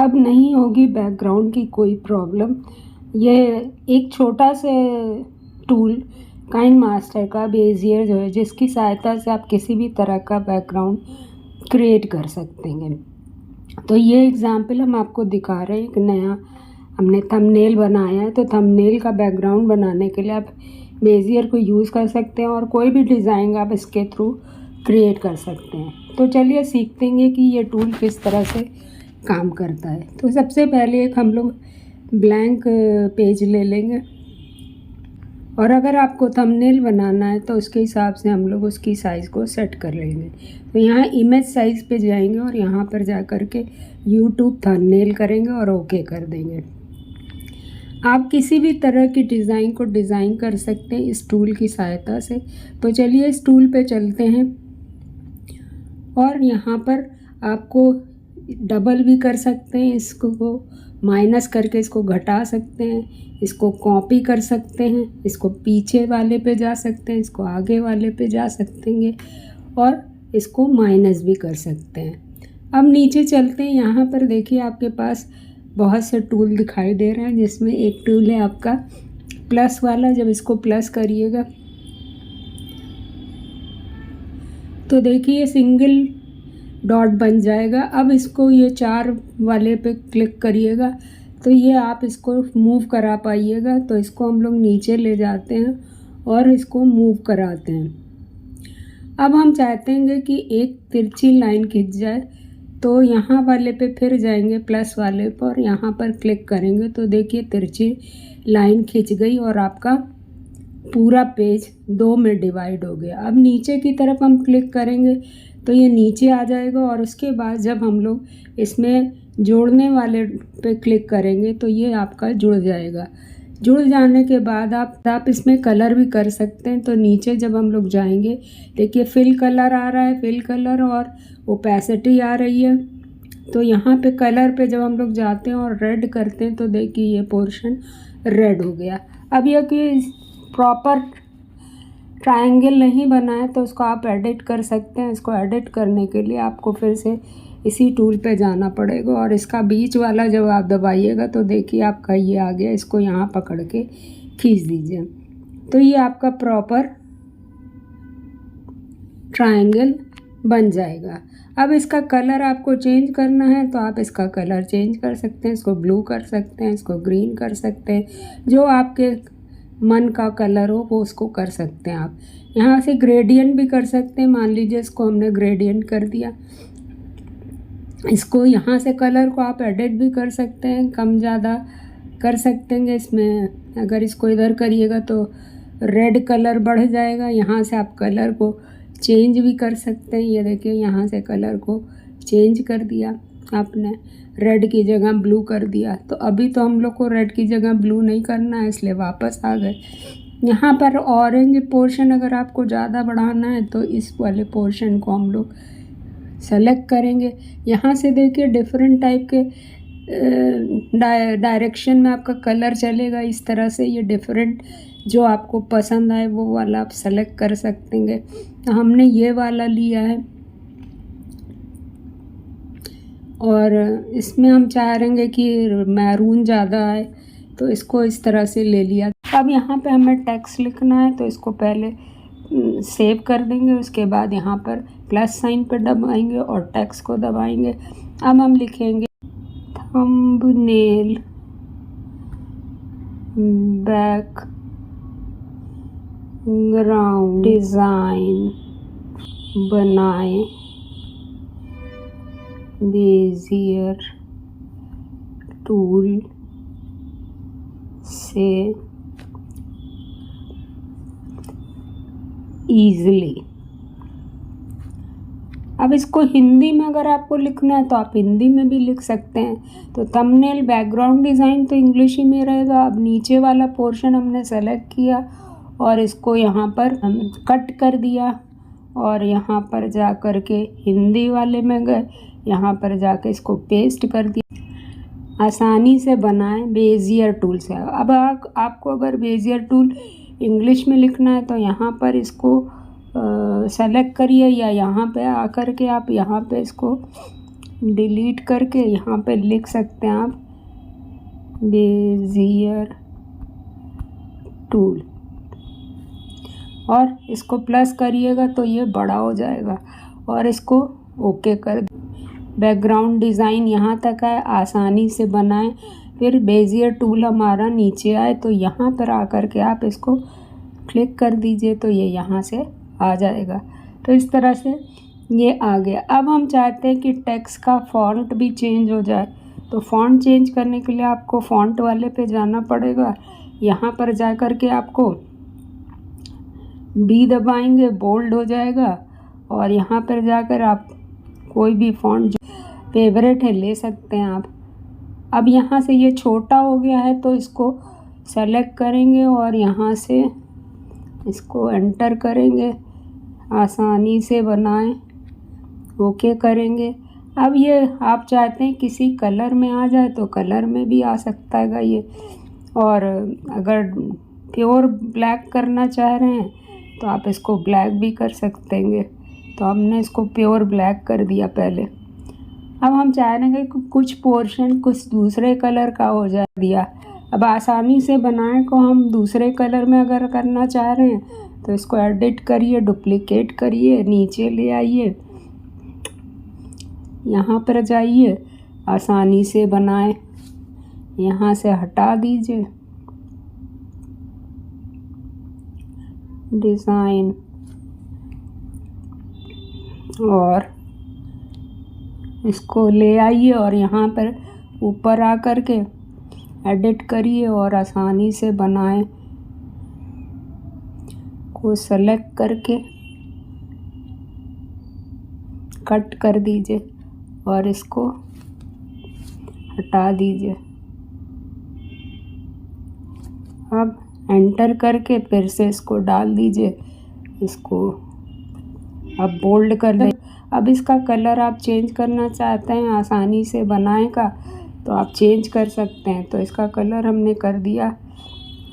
अब नहीं होगी बैकग्राउंड की कोई प्रॉब्लम। ये एक छोटा सा टूल काइन मास्टर का बेजियर जो है, जिसकी सहायता से आप किसी भी तरह का बैकग्राउंड क्रिएट कर सकते हैं। तो ये एग्जाम्पल हम आपको दिखा रहे हैं। एक नया हमने थंबनेल बनाया है, तो थंबनेल का बैकग्राउंड बनाने के लिए आप बेजियर को यूज़ कर सकते हैं और कोई भी डिज़ाइन आप इसके थ्रू क्रिएट कर सकते हैं। तो चलिए सीखते हैं कि ये टूल किस तरह से काम करता है। तो सबसे पहले एक हम लोग ब्लैंक पेज ले लेंगे, और अगर आपको थंबनेल बनाना है तो उसके हिसाब से हम लोग उसकी साइज़ को सेट कर लेंगे। तो यहाँ इमेज साइज़ पे जाएंगे और यहाँ पर जा कर के यूट्यूब थंबनेल करेंगे और ओके कर देंगे। आप किसी भी तरह की डिज़ाइन को डिज़ाइन कर सकते हैं इस टूल की सहायता से। तो चलिए इस टूल पे चलते हैं, और यहाँ पर आपको डबल भी कर सकते हैं, इसको माइनस करके इसको घटा सकते हैं, इसको कॉपी कर सकते हैं, इसको पीछे वाले पे जा सकते हैं, इसको आगे वाले पे जा सकते हैं, और इसको माइनस भी कर सकते हैं। अब नीचे चलते हैं। यहाँ पर देखिए आपके पास बहुत से टूल दिखाई दे रहे हैं, जिसमें एक टूल है आपका प्लस वाला। जब इसको प्लस करिएगा तो देखिए सिंगल डॉट बन जाएगा। अब इसको ये 4 वाले पे क्लिक करिएगा तो ये आप इसको मूव करा पाइएगा। तो इसको हम लोग नीचे ले जाते हैं और इसको मूव कराते हैं। अब हम चाहते हैं कि एक तिरछी लाइन खिंच जाए, तो यहाँ वाले पे फिर जाएंगे प्लस वाले पर और यहाँ पर क्लिक करेंगे तो देखिए तिरछी लाइन खिंच गई और आपका पूरा पेज 2 में डिवाइड हो गया। अब नीचे की तरफ हम क्लिक करेंगे तो ये नीचे आ जाएगा, और उसके बाद जब हम लोग इसमें जोड़ने वाले पे क्लिक करेंगे तो ये आपका जुड़ जाएगा। जुड़ जाने के बाद आप इसमें कलर भी कर सकते हैं। तो नीचे जब हम लोग जाएंगे देखिए फिल कलर आ रहा है, फिल कलर, और ओपेसिटी आ रही है। तो यहाँ पे कलर पे जब हम लोग जाते हैं और रेड करते हैं तो देखिए ये पोर्शन रेड हो गया। अब यह कि प्रॉपर ट्रायंगल नहीं बना है तो उसको आप एडिट कर सकते हैं। इसको एडिट करने के लिए आपको फिर से इसी टूल पे जाना पड़ेगा, और इसका बीच वाला जब आप दबाइएगा तो देखिए आपका ये आ गया। इसको यहाँ पकड़ के खींच दीजिए तो ये आपका प्रॉपर ट्रायंगल बन जाएगा। अब इसका कलर आपको चेंज करना है तो आप इसका कलर चेंज कर सकते हैं। इसको ब्लू कर सकते हैं, इसको ग्रीन कर सकते हैं, जो आपके मन का कलर हो वो उसको कर सकते हैं। आप यहाँ से ग्रेडियंट भी कर सकते हैं। मान लीजिए इसको हमने ग्रेडियंट कर दिया, इसको यहाँ से कलर को आप एडिट भी कर सकते हैं, कम ज़्यादा कर सकते हैं। इसमें अगर इसको इधर करिएगा तो रेड कलर बढ़ जाएगा। यहाँ से आप कलर को चेंज भी कर सकते हैं। ये देखिए यहाँ से कलर को चेंज कर दिया आपने, रेड की जगह ब्लू कर दिया। तो अभी तो हम लोग को रेड की जगह ब्लू नहीं करना है, इसलिए वापस आ गए। यहाँ पर ऑरेंज पोर्शन अगर आपको ज़्यादा बढ़ाना है तो इस वाले पोर्शन को हम लोग सेलेक्ट करेंगे। यहाँ से देखिए डिफरेंट टाइप के डायरेक्शन में आपका कलर चलेगा। इस तरह से ये डिफरेंट जो आपको पसंद आए वो वाला आप सेलेक्ट कर सकते हैं। तो हमने ये वाला लिया है, और इसमें हम चाह रहे हैं कि मैरून ज़्यादा आए तो इसको इस तरह से ले लिया। अब यहाँ पे हमें टेक्स्ट लिखना है तो इसको पहले सेव कर देंगे, उसके बाद यहाँ पर प्लस साइन पर दबाएंगे और टेक्स्ट को दबाएंगे। अब हम लिखेंगे थंबनेल बैकग्राउंड डिज़ाइन बनाएं बेजियर टूल से ईज़िली। अब इसको हिंदी में अगर आपको लिखना है तो आप हिंदी में भी लिख सकते हैं। तो थंबनेल बैकग्राउंड डिज़ाइन तो इंग्लिश ही में रहेगा। अब नीचे वाला पोर्शन हमने सेलेक्ट किया और इसको यहाँ पर कट कर दिया, और यहाँ पर जा कर के हिंदी वाले में गए, यहाँ पर जाके इसको पेस्ट कर दिया। आसानी से बनाएं बेजियर टूल से। अब आपको अगर बेजियर टूल इंग्लिश में लिखना है तो यहाँ पर इसको सेलेक्ट करिए, या यहाँ पे आकर के आप यहाँ पे इसको डिलीट करके यहाँ पे लिख सकते हैं आप बेजियर टूल, और इसको प्लस करिएगा तो ये बड़ा हो जाएगा, और इसको ओके कर। बैकग्राउंड डिज़ाइन यहाँ तक है, आसानी से बनाएं। फिर बेजियर टूल हमारा नीचे आए तो यहाँ पर आकर के आप इसको क्लिक कर दीजिए तो ये यहाँ से आ जाएगा। तो इस तरह से ये आ गया। अब हम चाहते हैं कि टेक्स्ट का फॉन्ट भी चेंज हो जाए, तो फॉन्ट चेंज करने के लिए आपको फॉन्ट वाले पे जाना पड़ेगा। यहाँ पर जा कर के आपको बी दबाएंगे, बोल्ड हो जाएगा, और यहाँ पर जाकर आप कोई भी फॉन्ट जो फेवरेट है ले सकते हैं आप। अब यहाँ से ये छोटा हो गया है तो इसको सेलेक्ट करेंगे और यहाँ से इसको एंटर करेंगे, आसानी से बनाएं, ओके करेंगे। अब ये आप चाहते हैं किसी कलर में आ जाए तो कलर में भी आ सकता है ये, और अगर प्योर ब्लैक करना चाह रहे हैं तो आप इसको ब्लैक भी कर सकते हैं। तो हमने इसको प्योर ब्लैक कर दिया पहले। अब हम चाह रहे हैं कि कुछ पोर्शन कुछ दूसरे कलर का हो जाए दिया। अब आसानी से बनाए को हम दूसरे कलर में अगर करना चाह रहे हैं तो इसको एडिट करिए, डुप्लिकेट करिए, नीचे ले आइए, यहाँ पर जाइए, आसानी से बनाएं, यहाँ से हटा दीजिए डिज़ाइन, और इसको ले आइए और यहाँ पर ऊपर आ कर के एडिट करिए और आसानी से बनाएं, को सेलेक्ट करके कट कर दीजिए और इसको हटा दीजिए। अब एंटर करके फिर से इसको डाल दीजिए, इसको अब बोल्ड कर दें। अब इसका कलर आप चेंज करना चाहते हैं आसानी से बनाए का तो आप चेंज कर सकते हैं। तो इसका कलर हमने कर दिया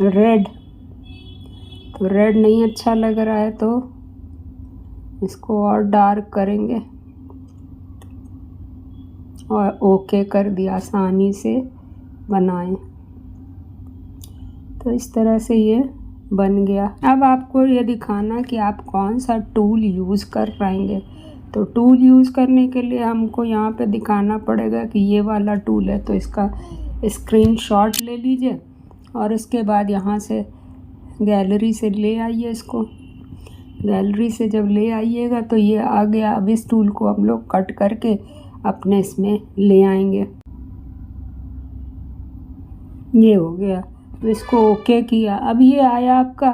रेड, तो रेड नहीं अच्छा लग रहा है तो इसको और डार्क करेंगे और ओके कर दिया, आसानी से बनाएं। तो इस तरह से ये बन गया। अब आपको ये दिखाना कि आप कौन सा टूल यूज़ कर पाएंगे। तो टूल यूज़ करने के लिए हमको यहाँ पे दिखाना पड़ेगा कि ये वाला टूल है, तो इसका स्क्रीनशॉट ले लीजिए और उसके बाद यहाँ से गैलरी से ले आइए। इसको गैलरी से जब ले आइएगा तो ये आ गया। अब इस टूल को हम लोग कट करके अपने इसमें ले आएंगे। ये हो गया, तो इसको ओके किया। अब ये आया आपका,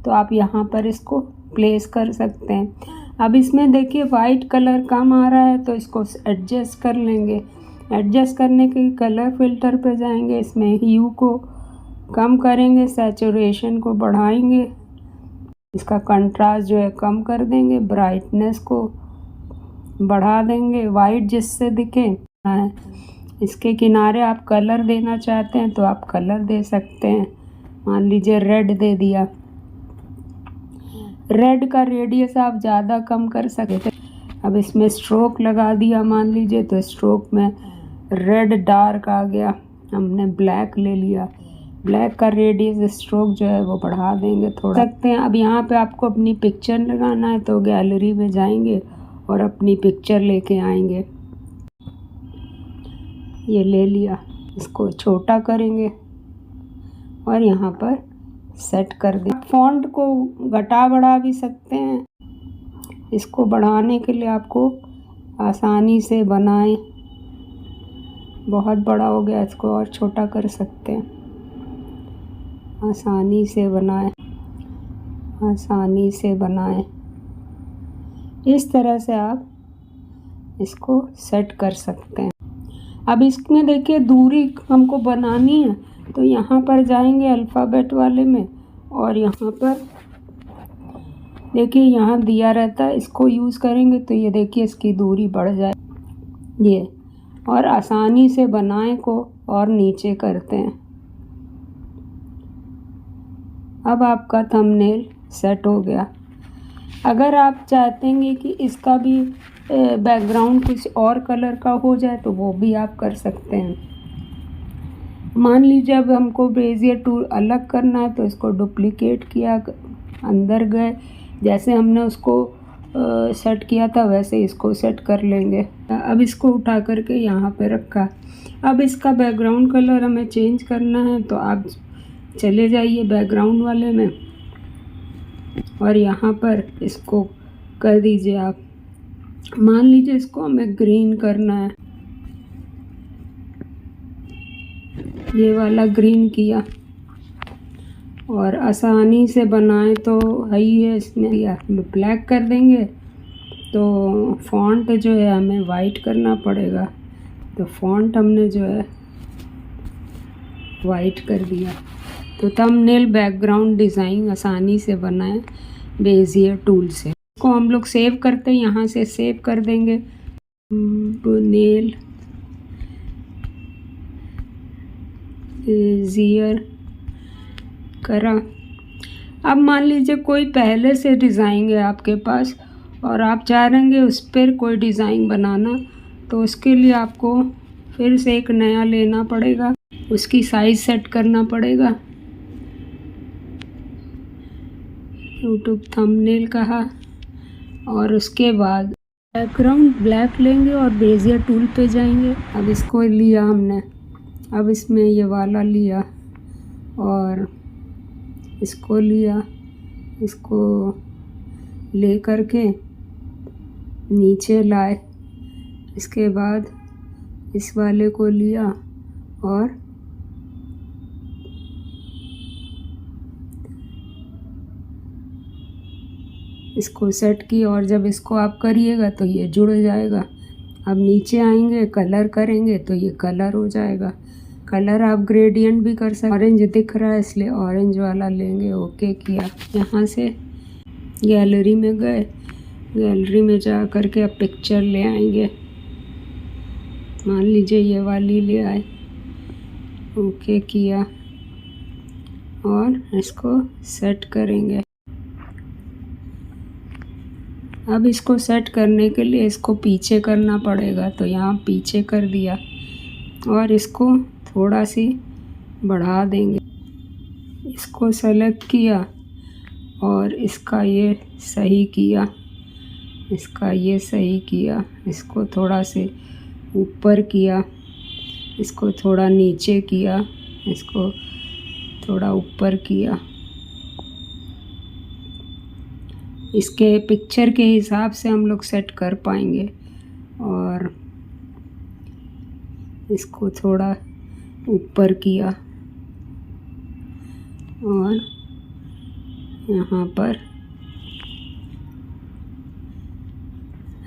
तो आप यहाँ पर इसको प्लेस कर सकते हैं। अब इसमें देखिए वाइट कलर कम आ रहा है तो इसको एडजस्ट कर लेंगे। एडजस्ट करने के कलर फिल्टर पे जाएंगे, इसमें ह्यू को कम करेंगे, सैचुरेशन को बढ़ाएंगे, इसका कंट्रास्ट जो है कम कर देंगे, ब्राइटनेस को बढ़ा देंगे, वाइट जिससे दिखे। इसके किनारे आप कलर देना चाहते हैं तो आप कलर दे सकते हैं। मान लीजिए रेड दे दिया, रेड का रेडियस आप ज़्यादा कम कर सकते हैं। अब इसमें स्ट्रोक लगा दिया मान लीजिए, तो स्ट्रोक में रेड डार्क आ गया। हमने ब्लैक ले लिया, ब्लैक का रेडियस स्ट्रोक जो है वो बढ़ा देंगे थोड़ा सकते हैं। अब यहाँ पे आपको अपनी पिक्चर लगाना है तो गैलरी में जाएंगे और अपनी पिक्चर लेके आएंगे। ये ले लिया, इसको छोटा करेंगे और यहाँ पर सेट कर दें। फॉन्ट को घटा बढ़ा भी सकते हैं। इसको बढ़ाने के लिए आपको आसानी से बनाएं। बहुत बड़ा हो गया, इसको और छोटा कर सकते हैं। आसानी से बनाएं, आसानी से बनाएं। इस तरह से आप इसको सेट कर सकते हैं। अब इसमें देखिए दूरी हमको बनानी है तो यहाँ पर जाएंगे अल्फ़ाबेट वाले में, और यहाँ पर देखिए यहाँ दिया रहता है, इसको यूज़ करेंगे तो ये देखिए इसकी दूरी बढ़ जाए ये, और आसानी से बनाएं को और नीचे करते हैं। अब आपका थंबनेल सेट हो गया। अगर आप चाहते हैं कि इसका भी बैकग्राउंड कुछ और कलर का हो जाए तो वो भी आप कर सकते हैं। मान लीजिए अब हमको बेजियर टूल अलग करना है तो इसको डुप्लीकेट किया, अंदर गए, जैसे हमने उसको सेट किया था वैसे इसको सेट कर लेंगे। अब इसको उठा करके यहाँ पे रखा। अब इसका बैकग्राउंड कलर हमें चेंज करना है तो आप चले जाइए बैकग्राउंड वाले में और यहाँ पर इसको कर दीजिए आप। मान लीजिए इसको हमें ग्रीन करना है, ये वाला ग्रीन किया और आसानी से बनाए तो है ही है। इसमें या ब्लैक कर देंगे तो फॉन्ट जो है हमें वाइट करना पड़ेगा, तो फॉन्ट हमने जो है वाइट कर दिया। तो थंबनेल बैकग्राउंड डिज़ाइन आसानी से बनाएं बेजियर टूल से। इसको हम लोग सेव करते हैं, यहाँ से सेव कर देंगे। थंबनेल बेजियर करा। अब मान लीजिए कोई पहले से डिज़ाइन है आपके पास और आप चाह रहेंगे उस पर कोई डिज़ाइन बनाना, तो उसके लिए आपको फिर से एक नया लेना पड़ेगा, उसकी साइज़ सेट करना पड़ेगा। यूट्यूब थंबनेल कहा और उसके बाद बैकग्राउंड ब्लैक लेंगे और बेजियर टूल पे जाएंगे। अब इसको लिया हमने, अब इसमें ये वाला लिया और इसको लिया, इसको ले करके नीचे लाए, इसके बाद इस वाले को लिया और इसको सेट किया और जब इसको आप करिएगा तो ये जुड़ जाएगा। अब नीचे आएंगे कलर करेंगे तो ये कलर हो जाएगा। कलर आप ग्रेडियंट भी कर सकते। ऑरेंज दिख रहा है इसलिए ऑरेंज वाला लेंगे। ओके किया, यहाँ से गैलरी में गए, गैलरी में जा कर के अब पिक्चर ले आएंगे। मान लीजिए ये वाली ले आए, ओके किया और इसको सेट करेंगे। अब इसको सेट करने के लिए इसको पीछे करना पड़ेगा, तो यहाँ पीछे कर दिया और इसको थोड़ा सी बढ़ा देंगे। इसको सेलेक्ट किया और इसका ये सही किया, इसका ये सही किया, इसको थोड़ा से ऊपर किया, इसको थोड़ा नीचे किया, इसको थोड़ा ऊपर किया। इसके पिक्चर के हिसाब से हम लोग सेट कर पाएंगे और इसको थोड़ा ऊपर किया और यहाँ पर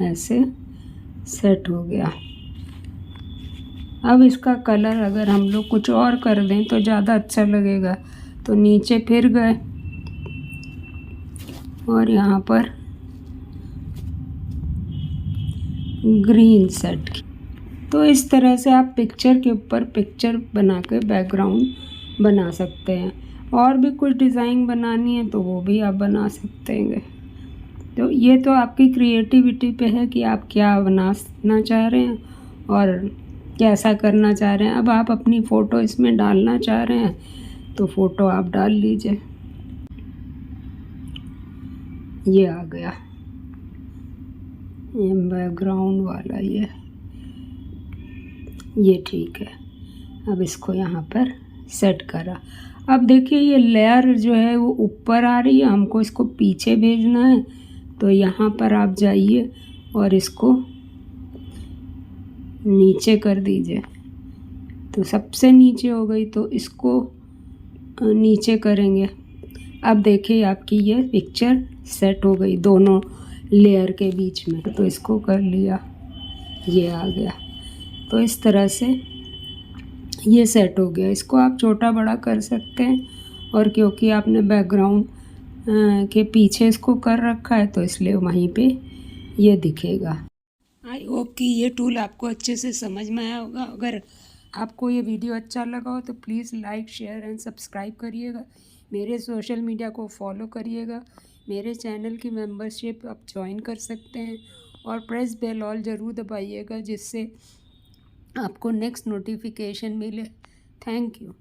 ऐसे सेट हो गया। अब इसका कलर अगर हम लोग कुछ और कर दें तो ज़्यादा अच्छा लगेगा, तो नीचे फिर गए और यहाँ पर ग्रीन सेट की। तो इस तरह से आप पिक्चर के ऊपर पिक्चर बना के बैकग्राउंड बना सकते हैं। और भी कुछ डिज़ाइन बनानी है तो वो भी आप बना सकते हैं। तो ये तो आपकी क्रिएटिविटी पे है कि आप क्या बनाना चाह रहे हैं और कैसा करना चाह रहे हैं। अब आप अपनी फ़ोटो इसमें डालना चाह रहे हैं तो फ़ोटो आप डाल लीजिए। ये आ गया, ये बैकग्राउंड वाला ये ठीक है। अब इसको यहाँ पर सेट करा। अब देखिए ये लेयर जो है वो ऊपर आ रही है, हमको इसको पीछे भेजना है, तो यहाँ पर आप जाइए और इसको नीचे कर दीजिए। तो सबसे नीचे हो गई, तो इसको नीचे करेंगे। अब देखिए आपकी ये पिक्चर सेट हो गई दोनों लेयर के बीच में। तो इसको कर लिया, ये आ गया। तो इस तरह से ये सेट हो गया। इसको आप छोटा बड़ा कर सकते हैं और क्योंकि आपने बैकग्राउंड के पीछे इसको कर रखा है तो इसलिए वहीं पे ये दिखेगा। आई होप कि ये टूल आपको अच्छे से समझ में आया होगा। अगर आपको ये वीडियो अच्छा लगा हो तो please like, share and subscribe करिएगा। मेरे सोशल मीडिया को फॉलो करिएगा। मेरे चैनल की मेंबरशिप आप ज्वाइन कर सकते हैं और प्रेस बेल ऑल ज़रूर दबाइएगा जिससे आपको नेक्स्ट नोटिफिकेशन मिले। Thank you.